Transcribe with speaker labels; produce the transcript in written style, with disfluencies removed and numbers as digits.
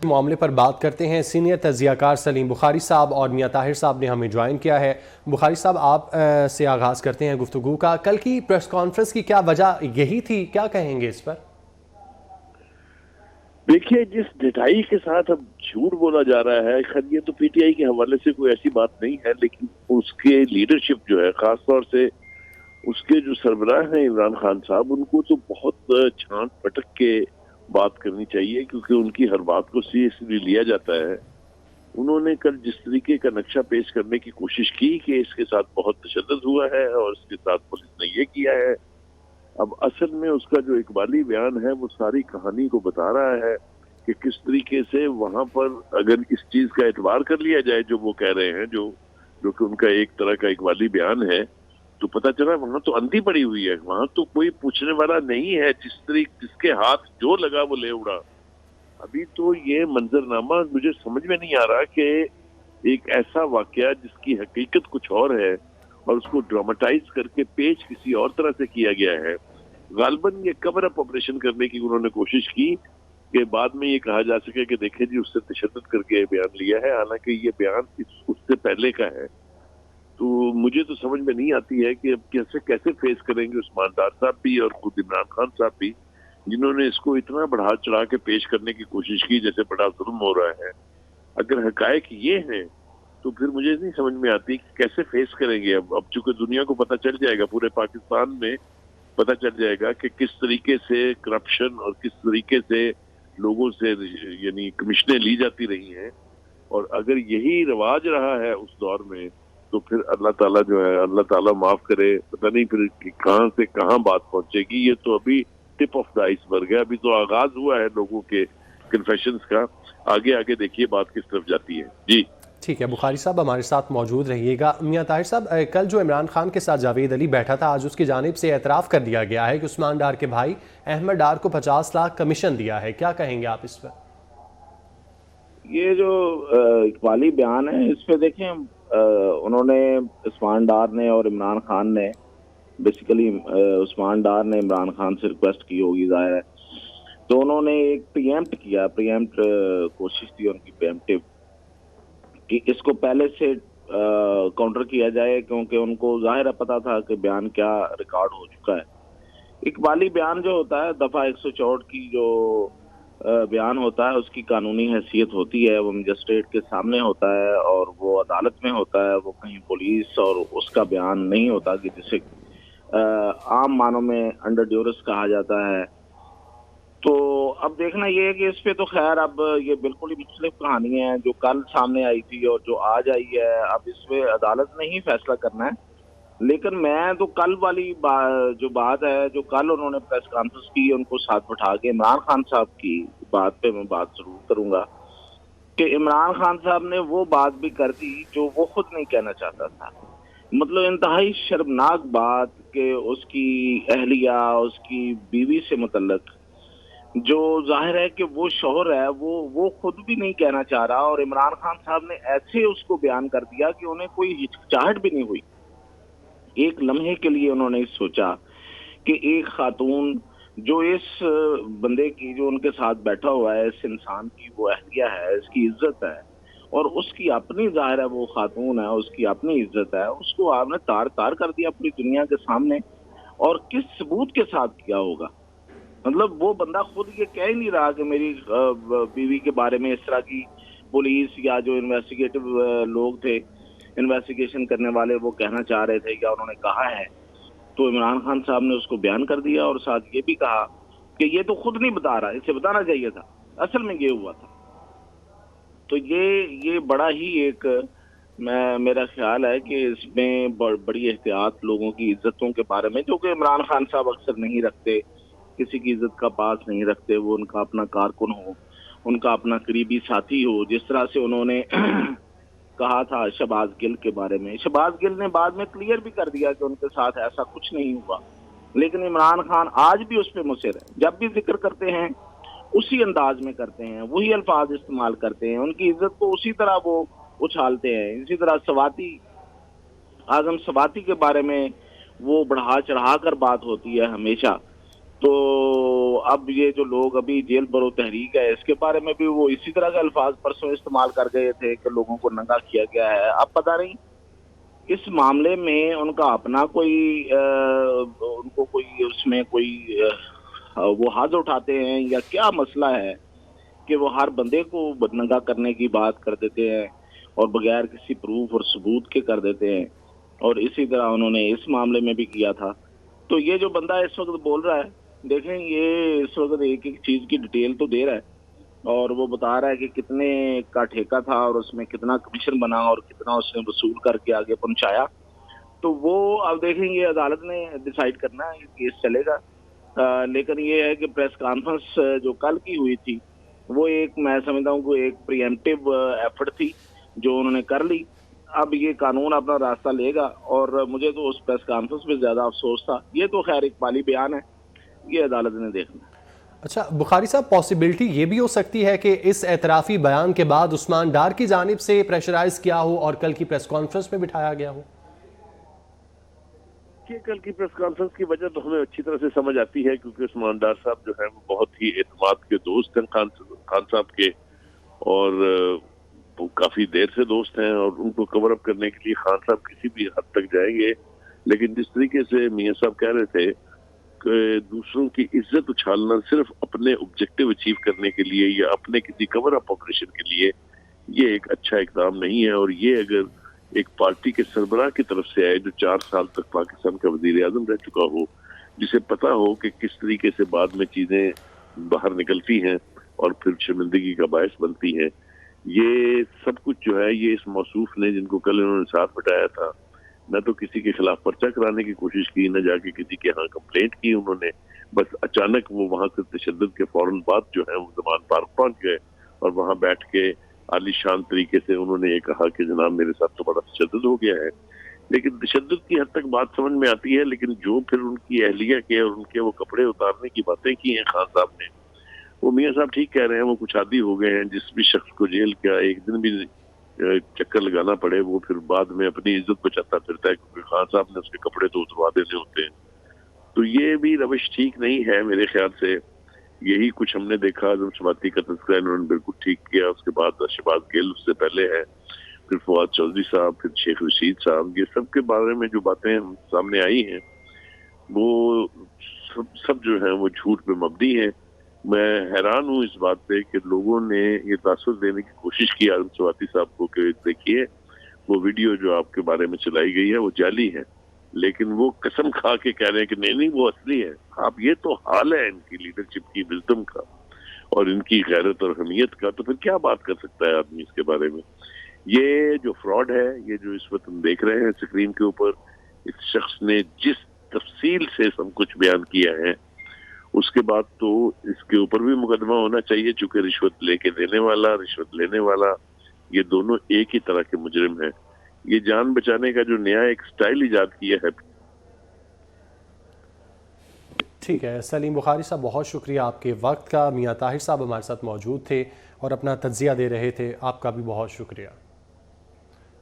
Speaker 1: معاملے پر بات کرتے ہیں. سینئر تجزیہ کار سلیم بخاری صاحب اور میاں طاہر صاحب نے ہمیں جوائن کیا ہے. بخاری صاحب آپ سے آغاز کرتے ہیں گفتگو کا. کل کی پریس کانفرنس کی کیا وجہ یہی تھی, کیا کہیں گے اس پر؟
Speaker 2: دیکھیے, جس ڈٹائی کے ساتھ اب جھوٹ بولا جا رہا ہے, خیر یہ تو پی ٹی آئی کے حوالے سے کوئی ایسی بات نہیں ہے, لیکن اس کے لیڈرشپ جو ہے, خاص طور سے اس کے جو سربراہ ہیں عمران خان صاحب, ان کو تو بہت چھانٹ پٹک کے بات کرنی چاہیے, کیونکہ ان کی ہر بات کو سیریسلی لیا جاتا ہے. انہوں نے کل جس طریقے کا نقشہ پیش کرنے کی کوشش کی کہ اس کے ساتھ بہت تشدد ہوا ہے اور اس کے ساتھ پولیس نے یہ کیا ہے, اب اصل میں اس کا جو اقبالی بیان ہے وہ ساری کہانی کو بتا رہا ہے کہ کس طریقے سے وہاں پر اگر اس چیز کا اعتبار کر لیا جائے جو وہ کہہ رہے ہیں, جو کہ ان کا ایک طرح کا اقبالی بیان ہے, تو پتہ چلا وہاں تو اندھی پڑی ہوئی ہے, وہاں تو کوئی پوچھنے والا نہیں ہے. جس کے ہاتھ جو لگا وہ لے اڑا. ابھی تو یہ منظرنامہ مجھے سمجھ میں نہیں آ رہا کہ ایک ایسا واقعہ جس کی حقیقت کچھ اور ہے اور اس کو ڈراماٹائز کر کے پیش کسی اور طرح سے کیا گیا ہے. غالباً یہ کور اپ آپریشن کرنے کی انہوں نے کوشش کی کہ بعد میں یہ کہا جا سکے کہ دیکھیں جی اس سے تشدد کر کے بیان لیا ہے, حالانکہ یہ بیان اس سے پہلے کا ہے. تو مجھے تو سمجھ میں نہیں آتی ہے کہ اب کیسے فیس کریں گے عثمان ڈار صاحب بھی اور خود عمران خان صاحب بھی, جنہوں نے اس کو اتنا بڑھا چڑھا کے پیش کرنے کی کوشش کی جیسے بڑا ظلم ہو رہا ہے. اگر حقائق یہ ہیں تو پھر مجھے نہیں سمجھ میں آتی کہ کیسے فیس کریں گے. اب چونکہ دنیا کو پتہ چل جائے گا, پورے پاکستان میں پتہ چل جائے گا کہ کس طریقے سے کرپشن اور کس طریقے سے لوگوں سے یعنی کمیشنیں لی جاتی رہی ہیں, اور اگر یہی رواج رہا ہے اس دور میں تو پھر اللہ تعالیٰ جو ہے, اللہ تعالیٰ معاف کرے, پتہ نہیں پھر کہاں سے کہاں بات پہنچے گی. یہ تو ابھی ٹپ آف دا آئس برگ ہے, ابھی تو آغاز ہوا ہے لوگوں کے کنفیشنز کا. آگے دیکھیے بات کس طرف جاتی ہے. جی
Speaker 1: ٹھیک ہے, بخاری صاحب ہمارے ساتھ موجود رہیے گا. میاں طاہر صاحب, کل جو عمران خان کے ساتھ جاوید علی بیٹھا تھا, آج اس کی جانب سے اعتراف کر دیا گیا ہے کہ عثمان ڈار کے بھائی احمد ڈار کو 50 لاکھ کمیشن دیا ہے. کیا کہیں گے آپ اس پر؟
Speaker 3: یہ جو اقبالی بیان ہے اس پہ دیکھیں, انہوں نے عثمان ڈار نے اور عمران خان نے بیسیکلی عثمان ڈار نے عمران خان سے ریکویسٹ کی ہوگی ظاہر ہے, تو انہوں نے ایک پریمپٹ کوشش تھی ان کی پریمپٹیو کہ اس کو پہلے سے کاؤنٹر کیا جائے, کیونکہ ان کو ظاہر پتا تھا کہ بیان کیا ریکارڈ ہو چکا ہے. اقبالی بیان جو ہوتا ہے دفعہ 164 کی جو بیان ہوتا ہے اس کی قانونی حیثیت ہوتی ہے, وہ مجسٹریٹ کے سامنے ہوتا ہے اور وہ عدالت میں ہوتا ہے, وہ کہیں پولیس اور اس کا بیان نہیں ہوتا کہ جسے عام معنوں میں انڈر ڈیورس کہا جاتا ہے. تو اب دیکھنا یہ ہے کہ اس پہ تو خیر اب یہ بالکل ہی مختلف کہانی ہے جو کل سامنے آئی تھی اور جو آج آئی ہے. اب اس پہ عدالت نے ہی فیصلہ کرنا ہے, لیکن میں تو کل والی جو بات ہے جو کل انہوں نے پریس کانفرنس کی ان کو ساتھ بٹھا کے عمران خان صاحب کی بات پہ میں بات ضرور کروں گا کہ عمران خان صاحب نے وہ بات بھی کر دی جو وہ خود نہیں کہنا چاہتا تھا. مطلب انتہائی شرمناک بات کہ اس کی اہلیہ, اس کی بیوی سے متعلق جو ظاہر ہے کہ وہ شوہر ہے وہ خود بھی نہیں کہنا چاہ رہا, اور عمران خان صاحب نے ایسے اس کو بیان کر دیا کہ انہیں کوئی ہچکچاہٹ بھی نہیں ہوئی. ایک لمحے کے لیے انہوں نے سوچا کہ ایک خاتون جو اس بندے کی جو ان کے ساتھ بیٹھا ہوا ہے, اس انسان کی وہ اہلیہ ہے, اس کی عزت ہے اور اس کی اپنی ظاہر ہے وہ خاتون ہے, اس کی اپنی عزت ہے, اس کو آپ نے تار کر دیا پوری دنیا کے سامنے. اور کس ثبوت کے ساتھ کیا ہوگا؟ مطلب وہ بندہ خود یہ کہہ ہی نہیں رہا کہ میری بیوی کے بارے میں اس طرح کی پولیس یا جو انویسٹیگیٹو لوگ تھے, انویسٹیگیشن کرنے والے, وہ کہنا چاہ رہے تھے یا انہوں نے کہا ہے. تو عمران خان صاحب نے اس کو بیان کر دیا اور ساتھ یہ بھی کہا کہ یہ تو خود نہیں بتا رہا, اسے بتانا چاہیے تھا, اصل میں یہ ہوا تھا. تو یہ بڑا ہی ایک میرا خیال ہے کہ اس میں بڑی احتیاط لوگوں کی عزتوں کے بارے میں, جو کہ عمران خان صاحب اکثر نہیں رکھتے, کسی کی عزت کا پاس نہیں رکھتے. وہ ان کا اپنا کارکن ہو, ان کا اپنا قریبی ساتھی ہو, جس طرح سے انہوں نے کہا تھا شہباز گل کے بارے میں. شہباز گل نے بعد میں کلیئر بھی کر دیا کہ ان کے ساتھ ایسا کچھ نہیں ہوا, لیکن عمران خان آج بھی اس پہ مصر ہے. جب بھی ذکر کرتے ہیں اسی انداز میں کرتے ہیں, وہی الفاظ استعمال کرتے ہیں, ان کی عزت کو اسی طرح وہ اچھالتے ہیں. اسی طرح اعظم سواتی کے بارے میں وہ بڑھا چڑھا کر بات ہوتی ہے ہمیشہ تو اب یہ جو لوگ ابھی جیل برو تحریک ہے اس کے بارے میں بھی وہ اسی طرح کے الفاظ پرسوں استعمال کر گئے تھے کہ لوگوں کو ننگا کیا گیا ہے. اب پتہ نہیں اس معاملے میں ان کا اپنا کوئی ان کو کوئی اس میں کوئی وہ حد اٹھاتے ہیں یا کیا مسئلہ ہے کہ وہ ہر بندے کو بدنگا کرنے کی بات کر دیتے ہیں اور بغیر کسی پروف اور ثبوت کے کر دیتے ہیں. اور اسی طرح انہوں نے اس معاملے میں بھی کیا تھا. تو یہ جو بندہ اس وقت بول رہا ہے دیکھیں یہ اس وقت ایک ایک چیز کی ڈیٹیل تو دے رہا ہے اور وہ بتا رہا ہے کہ کتنے کا ٹھیکہ تھا اور اس میں کتنا کمیشن بنا اور کتنا اس نے وصول کر کے آگے پہنچایا. تو وہ اب دیکھیں یہ عدالت نے ڈیسائیڈ کرنا ہے, یہ کیس چلے گا. لیکن یہ ہے کہ پریس کانفرنس جو کل کی ہوئی تھی وہ ایک میں سمجھتا ہوں کہ ایک پریمپٹیو ایفرٹ تھی جو انہوں نے کر لی. اب یہ قانون اپنا راستہ لے گا اور مجھے تو اس پریس کانفرنس پہ زیادہ افسوس تھا. یہ تو خیر اقبالی بیان ہے, یہ عدالت نے دیکھنا.
Speaker 1: اچھا بخاری صاحب, پاسبلٹی یہ بھی ہو سکتی ہے کہ اس اعترافی بیان کے بعد عثمان ڈار کی جانب سے پریشرائز کیا ہو اور کل کی پریس کانفرنس میں بٹھایا گیا ہو؟
Speaker 2: کہ کل کی پریس کانفرنس کی وجہ تو ہمیں اچھی طرح سے سمجھ آتی ہے کیونکہ عثمان ڈار صاحب جو ہیں وہ بہت ہی اعتماد کے دوست ہیں خان صاحب کے, اور وہ کافی دیر سے دوست ہیں اور ان کو کور اپ کرنے کے لیے خان صاحب کسی بھی حد تک جائیں گے. لیکن جس طریقے سے میاں صاحب کہہ رہے تھے کہ دوسروں کی عزت اچھالنا صرف اپنے آبجیکٹو اچیو کرنے کے لیے یا اپنے کسی کور اپ آپریشن کے لیے, یہ ایک اچھا اقدام نہیں ہے. اور یہ اگر ایک پارٹی کے سربراہ کی طرف سے آئے جو 4 سال تک پاکستان کا وزیر اعظم رہ چکا ہو, جسے پتا ہو کہ کس طریقے سے بعد میں چیزیں باہر نکلتی ہیں اور پھر شرمندگی کا باعث بنتی ہیں, یہ سب کچھ جو ہے یہ اس موصوف نے جن کو کل انہوں نے ساتھ بٹایا تھا, نہ تو کسی کے خلاف پرچہ کرانے کی کوشش کی, نہ جا کے کسی کے ہاں کمپلینٹ کی انہوں نے. بس اچانک وہ وہاں سے تشدد کے فوراً بعد جو ہے وہ زمان پارک پہنچ گئے اور وہاں بیٹھ کے عالی شان طریقے سے انہوں نے یہ کہا کہ جناب میرے ساتھ تو بڑا تشدد ہو گیا ہے. لیکن تشدد کی حد تک بات سمجھ میں آتی ہے, لیکن جو پھر ان کی اہلیہ کے اور ان کے وہ کپڑے اتارنے کی باتیں کی ہیں خان صاحب نے, وہ میاں صاحب ٹھیک کہہ رہے ہیں, وہ کچھ عادی ہو گئے ہیں. جس بھی شخص کو جیل کا ایک دن بھی چکر لگانا پڑے وہ پھر بعد میں اپنی عزت بچاتا پھرتا ہے کیونکہ خان صاحب نے اس کے کپڑے تو اتروا دینے ہوتے ہیں. تو یہ بھی روش ٹھیک نہیں ہے میرے خیال سے. یہی کچھ ہم نے دیکھا جب شباتی کا تذکرہ انہوں نے بالکل ٹھیک کیا, اس کے بعد شہباز گل اس سے پہلے ہے, پھر فواد چودھری صاحب, پھر شیخ رشید صاحب, یہ سب کے بارے میں جو باتیں سامنے آئی ہیں وہ سب جو ہیں وہ جھوٹ پہ مبنی ہیں. میں حیران ہوں اس بات پہ کہ لوگوں نے یہ تاثر دینے کی کوشش کی عالم سواتی صاحب کو کہ دیکھیے وہ ویڈیو جو آپ کے بارے میں چلائی گئی ہے وہ جعلی ہے, لیکن وہ قسم کھا کے کہہ رہے ہیں کہ نہیں وہ اصلی ہے. اب یہ تو حال ہے ان کی لیڈرشپ کی وزڈم کا اور ان کی غیرت اور حمیت کا, تو پھر کیا بات کر سکتا ہے آدمی اس کے بارے میں. یہ جو فراڈ ہے, یہ جو اس وقت ہم دیکھ رہے ہیں اسکرین کے اوپر, اس شخص نے جس تفصیل سے سب کچھ بیان کیا ہے اس کے بعد تو اس کے اوپر بھی مقدمہ ہونا چاہیے, چونکہ رشوت لے کے دینے والا, رشوت لینے والا, یہ دونوں ایک ہی طرح کے مجرم ہیں. یہ جان بچانے کا جو نیا ایک سٹائل ایجاد کیا ہے.
Speaker 1: ٹھیک ہے سلیم بخاری صاحب, بہت شکریہ آپ کے وقت کا. میاں طاہر صاحب ہمارے ساتھ موجود تھے اور اپنا تجزیہ دے رہے تھے, آپ کا بھی بہت شکریہ.